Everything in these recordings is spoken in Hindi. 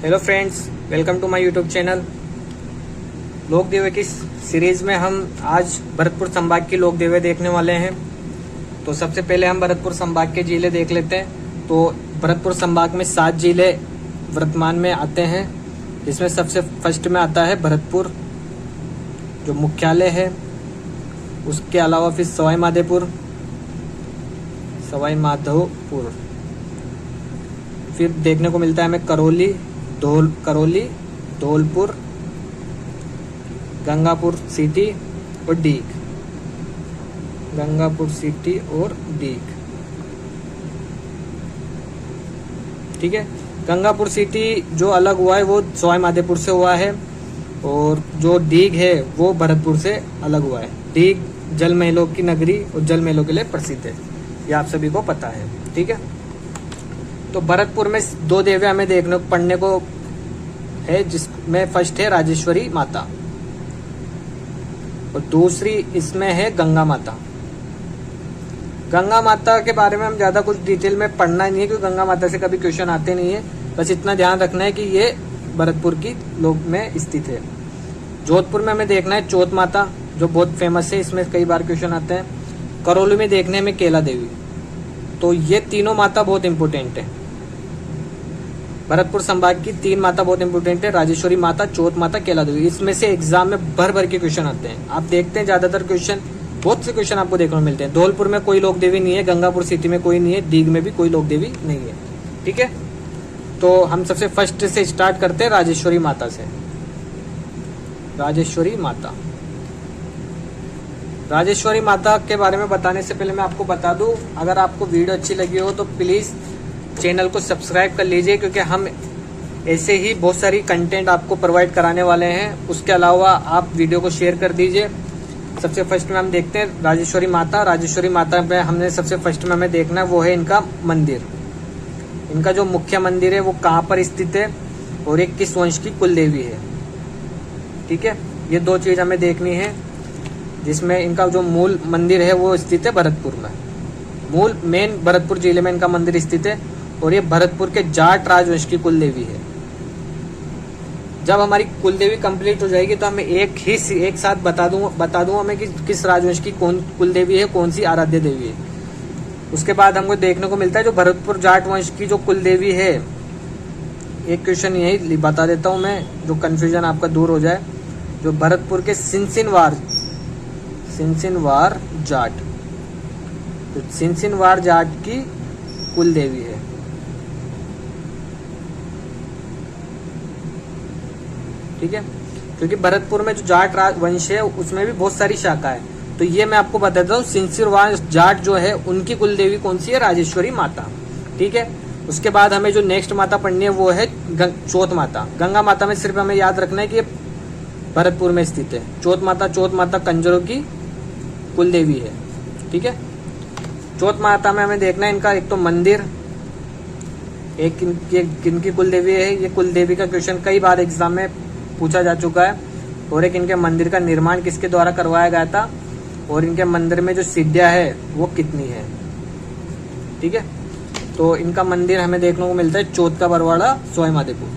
Hello friends, welcome to my YouTube channel. लोक देवे की सीरीज में हम आज भरतपुर संभाग की लोक देवे देखने वाले हैं। तो सबसे पहले हम भरतपुर संभाग के जिले देख लेते हैं। तो भरतपुर संभाग में 7 जिले वर्तमान में आते हैं, जिसमें सबसे फर्स्ट में आता है भरतपुर जो मुख्यालय है। उसके अलावा फिर सवाई माधोपुर, फिर देखने को मिलता है हमें करौली, धौलपुर, गंगापुर सिटी और डीग। ठीक है, गंगापुर सिटी जो अलग हुआ है वो सवाई माधोपुर से हुआ है, और जो डीग है वो भरतपुर से अलग हुआ है। डीग जल महलों की नगरी और जल महलों के लिए प्रसिद्ध है, ये आप सभी को पता है। ठीक है, तो भरतपुर में 2 देवी हमें पढ़ने को है, जिसमें फर्स्ट है राजेश्वरी माता और दूसरी इसमें है गंगा माता। गंगा माता के बारे में हम ज्यादा कुछ डिटेल में पढ़ना नहीं है, क्योंकि गंगा माता से कभी क्वेश्चन आते नहीं है। बस इतना ध्यान रखना है कि ये भरतपुर की लोक में स्थित है। जोधपुर में हमें देखना है चौथ माता, जो बहुत फेमस है, इसमें कई बार क्वेश्चन आते हैं। करौली में देखने में केला देवी। तो ये तीनों माता बहुत इंपोर्टेंट है। भरतपुर संभाग की 3 माता बहुत इंपोर्टेंट है, राजेश्वरी माता, चौथ माता, केला देवी। इसमें से एग्जाम में भर के क्वेश्चन आते हैं। आप देखते हैं ज्यादातर क्वेश्चन, बहुत से क्वेश्चन आपको देखने को मिलते हैं। धौलपुर में कोई लोक देवी नहीं है, गंगापुर सिटी में कोई नहीं है, डीग में भी कोई लोक देवी नहीं है। ठीक है, तो हम सबसे फर्स्ट से स्टार्ट करते हैं राजेश्वरी माता से। राजेश्वरी माता के बारे में बताने से पहले मैं आपको बता दूं, अगर आपको वीडियो अच्छी लगी हो तो प्लीज चैनल को सब्सक्राइब कर लीजिए, क्योंकि हम ऐसे ही बहुत सारी कंटेंट आपको प्रोवाइड कराने वाले हैं। उसके अलावा आप वीडियो को शेयर कर दीजिए। सबसे फर्स्ट में हम देखते हैं राजेश्वरी माता में हमने सबसे फर्स्ट में हमें देखना है वो है इनका मंदिर। इनका जो मुख्य मंदिर है वो कहाँ पर स्थित है और एक किस वंश की कुल देवी है। ठीक है, ये 2 चीज हमें देखनी है, जिसमें इनका जो मूल मंदिर है वो स्थित है भरतपुर में। मेन भरतपुर जिले में इनका मंदिर स्थित है, और ये भरतपुर के जाट राजवंश की कुल देवी है। जब हमारी कुल देवी कंप्लीट हो जाएगी तो हमें एक साथ बता दूंगा हमें कि किस राजवंश की कौन कुल देवी है, कौन सी आराध्य देवी है। उसके बाद हमको देखने को मिलता है जो भरतपुर जाट वंश की जो कुल देवी है। एक क्वेश्चन यही बता देता हूं मैं, जो कंफ्यूजन आपका दूर हो जाए। जो भरतपुर के सिंसिनवार जाट, तो सिंसिनवार जाट की कुल देवी है। ठीक है, क्योंकि भरतपुर में जो जाट वंश है उसमें भी बहुत सारी शाखा है। तो ये मैं आपको बताता हूँ, सिंसिनवार जाट जो है उनकी कुल देवी कौन सी है? राजेश्वरी माता। ठीक है, उसके बाद हमें जो नेक्स्ट माता पढ़नी है वो है चौथ माता। गंगा माता में सिर्फ हमें याद रखना है कि ये भरतपुर में स्थित है। चौथ माता कंजरों की कुल देवी है। ठीक है, चौथ माता में हमें देखना है इनका एक तो मंदिर, एक इनकी कुल देवी है। ये कुल देवी का क्वेश्चन कई बार एग्जाम में पूछा जा चुका है। और एक इनके मंदिर का निर्माण किसके द्वारा करवाया गया था, और इनके मंदिर में जो सीढ़ियां है वो कितनी है। ठीक है, तो इनका मंदिर हमें देखने को मिलता है चौथ का बरवाड़ा, सवाई माधोपुर।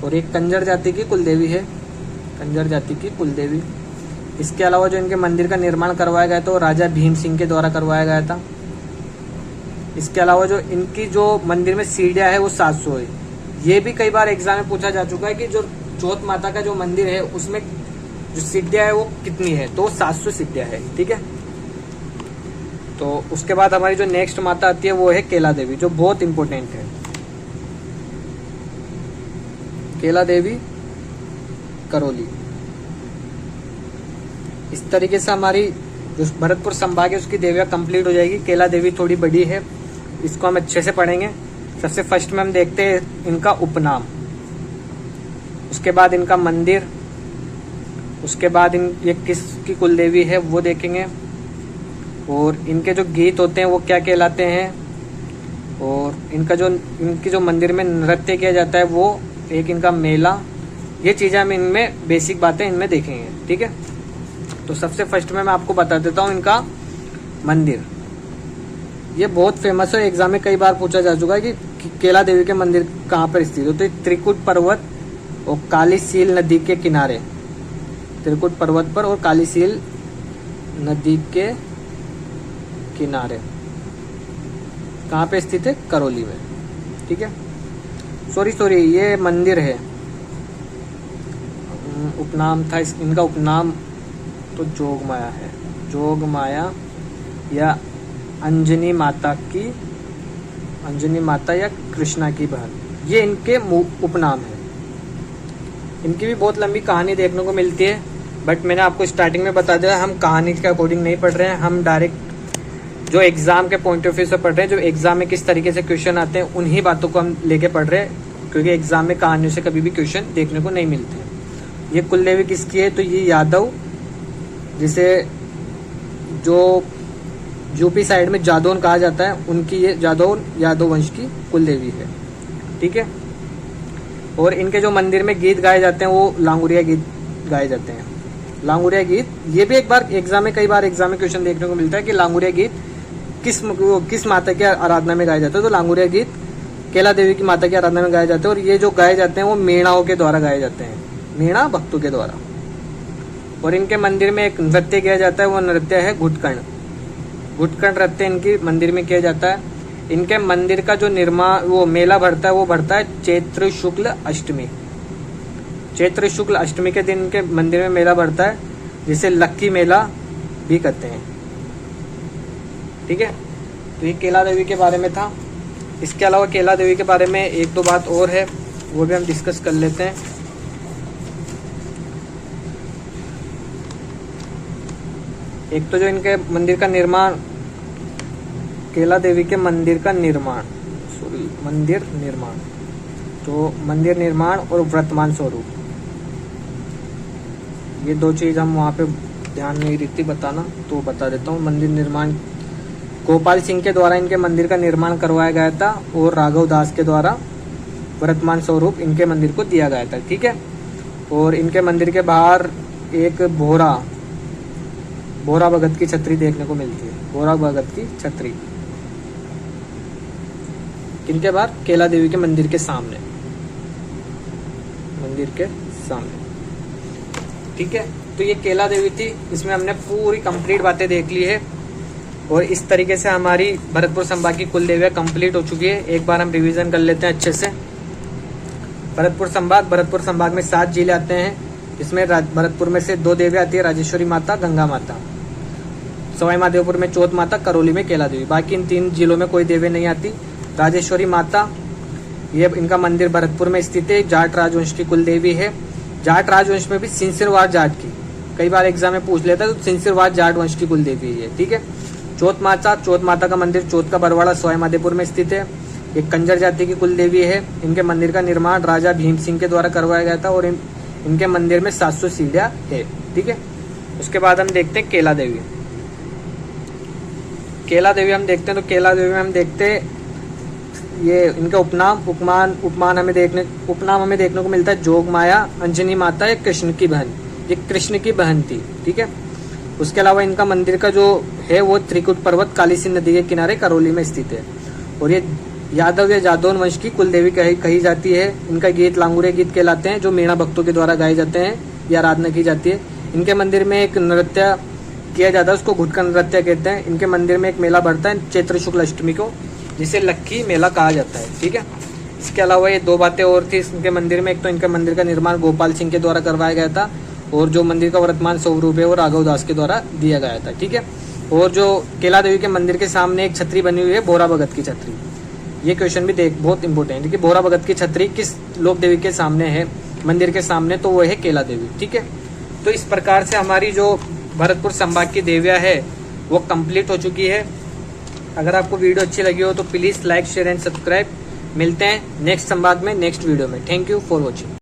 और एक कंजर जाति की कुल देवी। इसके अलावा जो इनके मंदिर का निर्माण करवाया गया था वो राजा भीम सिंह के द्वारा करवाया गया था। इसके अलावा जो इनकी जो मंदिर में सीढ़ियां है वो 700 है। ये भी कई बार एग्जाम में पूछा जा चुका है कि जो चौथ माता का जो मंदिर है उसमें जो सीढ़ियां है वो कितनी है, तो 700 सीढ़ियां है। ठीक है, तो उसके बाद हमारी जो नेक्स्ट माता आती है वो है केला देवी, जो बहुत इंपॉर्टेंट है। केला देवी करौली। इस तरीके से हमारी जो भरतपुर संभाग है उसकी देवियां कंप्लीट हो जाएगी। केला देवी थोड़ी बड़ी है, इसको हम अच्छे से पढ़ेंगे। सबसे फर्स्ट में हम देखते हैं इनका उपनाम, उसके बाद इनका मंदिर, उसके बाद ये किसकी कुल देवी है वो देखेंगे, और इनके जो गीत होते हैं वो क्या कहलाते हैं, और इनकी जो मंदिर में नृत्य किया जाता है वो, एक इनका मेला। ये चीजें हम इनमें बेसिक बातें इनमें देखेंगे। ठीक है, तो सबसे फर्स्ट में मैं आपको बता देता हूँ इनका मंदिर। ये बहुत फेमस है, एग्जाम में कई बार पूछा जा चुका है कि केला देवी के मंदिर कहाँ पर स्थित है। तो त्रिकुट पर्वत और कालीसील नदी के किनारे, त्रिकुट पर्वत पर और कालीसील नदी के किनारे कहाँ पे स्थित है? करौली में। ठीक है, सॉरी ये मंदिर है, उपनाम था इनका, उपनाम तो जोगमाया है, जोगमाया या अंजनी माता या कृष्णा की बहन, ये इनके उपनाम है। इनकी भी बहुत लंबी कहानी देखने को मिलती है, बट मैंने आपको स्टार्टिंग में बता दिया हम कहानी के अकॉर्डिंग नहीं पढ़ रहे हैं, हम डायरेक्ट जो एग्जाम के पॉइंट ऑफ व्यू से पढ़ रहे हैं, जो एग्जाम में किस तरीके से क्वेश्चन आते हैं उन्हीं बातों को हम लेके पढ़ रहे हैं, क्योंकि एग्जाम में कहानियों से कभी भी क्वेश्चन देखने को नहीं मिलते हैं। ये कुलदेवी किसकी है? तो ये यादव, जिसे जो यूपी साइड में जादौन कहा जाता है, उनकी ये यादव वंश की कुलदेवी है। ठीक है, और इनके जो मंदिर में गीत गाए जाते हैं वो लांगुरिया गीत गाए जाते हैं। लांगुरिया गीत, ये भी एक बार एग्जाम में, कई बार एग्जाम में क्वेश्चन देखने को मिलता है कि लांगुरिया गीत किस माता की आराधना में गाए जाते हैं। तो लांगुरिया गीत केला देवी की माता की आराधना में गाए जाते हैं, और ये जो गाए जाते हैं वो मीणाओं के द्वारा गाए जाते हैं, मीणा भक्तों के द्वारा। और इनके मंदिर में एक नृत्य किया जाता है, वो नृत्य है घुटकर्ण नृत्य इनकी मंदिर में किया जाता है। इनके मंदिर का जो निर्माण, वो मेला भरता है, वो भरता है चैत्र शुक्ल अष्टमी। चैत्र शुक्ल अष्टमी के दिन इनके मंदिर में मेला भरता है, जिसे लक्की मेला भी कहते हैं। ठीक है, तो ये केला देवी के बारे में था। इसके अलावा केला देवी के बारे में एक दो बात और है, वो भी हम डिस्कस कर लेते हैं। एक तो जो इनके मंदिर का निर्माण, केला देवी के मंदिर का निर्माण, मंदिर निर्माण और वर्तमान स्वरूप, ये दो चीज हम वहाँ पे ध्यान नहीं रहती बताना, तो बता देता हूँ। मंदिर निर्माण गोपाल सिंह के द्वारा इनके मंदिर का निर्माण करवाया गया था, और राघव दास के द्वारा वर्तमान स्वरूप इनके मंदिर को दिया गया था। ठीक है, और इनके मंदिर के बाहर एक भोरा भगत की छतरी देखने को मिलती है, भोरा भगत की छतरी किनके बाहर? केला देवी के मंदिर के सामने, ठीक है। तो ये केला देवी थी, इसमें हमने पूरी कंप्लीट बातें देख ली है, और इस तरीके से हमारी भरतपुर संभाग की कुल देवियां कंप्लीट हो चुकी है। एक बार हम रिवीजन कर लेते हैं अच्छे से। भरतपुर संभाग में 7 जिले आते हैं, इसमें भरतपुर में से 2 देवियां आती है, राजेश्वरी माता, गंगा माता। सवाई माधोपुर में चौथ माता, करौली में केला देवी। बाकी इन 3 जिलों में कोई देवी नहीं आती। राजेश्वरी माता, ये इनका मंदिर भरतपुर में स्थित है, जाट राजवंश की कुल देवी है। जाट राजवंश में भी सिंसिरवार जाट की, कई बार एग्जाम में पूछ लेता है, तो सिंसिरवार जाट वंश की कुल देवी है। ठीक है, चौथ माता का मंदिर चौथ का बरवाड़ा सवाई माधोपुर में स्थित है। ये कंजर जाति की कुल देवी है। इनके मंदिर का निर्माण राजा भीम सिंह के द्वारा करवाया गया था, और इनके मंदिर में 700 सीढ़ियां है। ठीक है, उसके बाद हम देखते हैं केला देवी हम देखते हैं। तो केला देवी में हम देखते हैं, ये इनका उपनाम हमें देखने को मिलता है जोगमाया, अंजनी माता या कृष्ण की बहन। ये कृष्ण की बहन थी। ठीक है, उसके अलावा इनका मंदिर का जो है वो त्रिकुट पर्वत कालीसिंध नदी के किनारे करौली में स्थित है, और ये यादव या जादौन वंश की कुल देवी कही जाती है। इनका गीत लांगुरिया गीत कहलाते हैं, जो मीणा भक्तों के द्वारा गाए जाते हैं या आराधना की जाती है। इनके मंदिर में एक नृत्य किया जाता है, उसको घुटकर्ण नृत्य कहते हैं। इनके मंदिर में एक मेला बढ़ता है चैत्र शुक्ल अष्टमी को, जिसे लक्की मेला कहा जाता है। ठीक है, इसके अलावा ये 2 बातें और थी इनके मंदिर में। एक तो इनके मंदिर का निर्माण गोपाल सिंह के द्वारा करवाया गया था, और जो मंदिर का वर्तमान स्वरूप है वो राघव दास के द्वारा दिया गया था। ठीक है, और जो केला देवी के मंदिर के सामने एक छतरी बनी हुई है, भोरा भगत की छतरी। ये क्वेश्चन भी बहुत इंपॉर्टेंट है कि भोरा भगत की छतरी किस लोक देवी के सामने है, मंदिर के सामने, तो वो है केला देवी। ठीक है, तो इस प्रकार से हमारी जो भरतपुर संभाग की देवियां है वो कंप्लीट हो चुकी है। अगर आपको वीडियो अच्छी लगी हो तो please like, share and subscribe. मिलते हैं नेक्स्ट संवाद में, नेक्स्ट वीडियो में। Thank you for watching.